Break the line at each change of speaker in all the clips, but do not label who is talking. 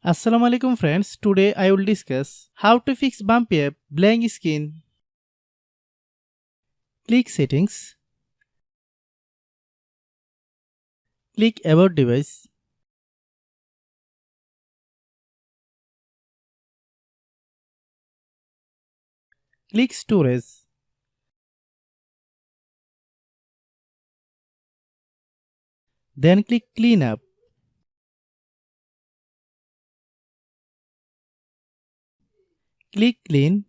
Assalamualaikum friends, today I will discuss how to fix Bumpy app blank screen. Click settings, click about device, click storage, then click clean up. Click clean,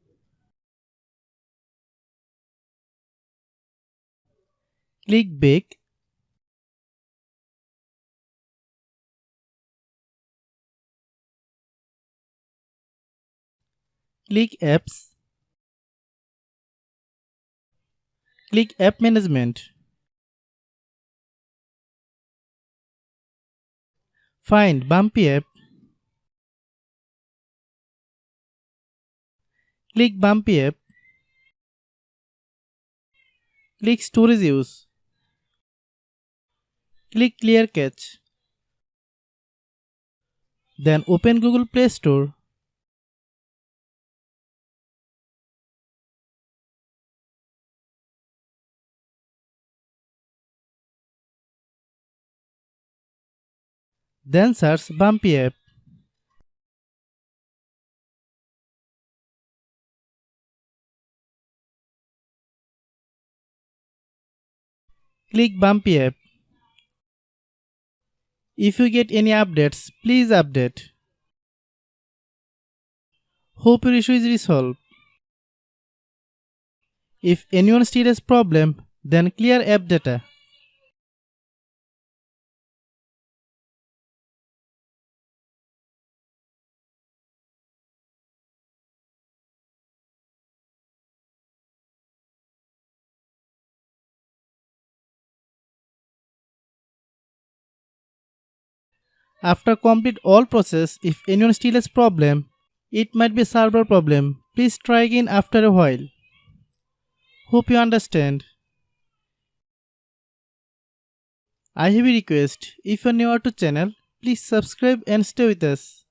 click back, click apps, click app management. Find Bumpy app, click Bumpy app, click storage use, click clear cache. Then open Google Play Store. Then search Bumpy app. Click Bumpy app. If you get any updates, please update. Hope your issue is resolved. If anyone still has problem, then clear app data. After complete all process, if anyone still has problem, it might be server problem. Please try again after a while. Hope you understand. I have a request. If you are new to channel, please subscribe and stay with us.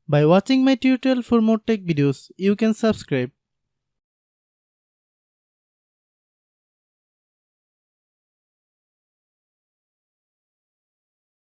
By watching my tutorial for more tech videos, you can subscribe.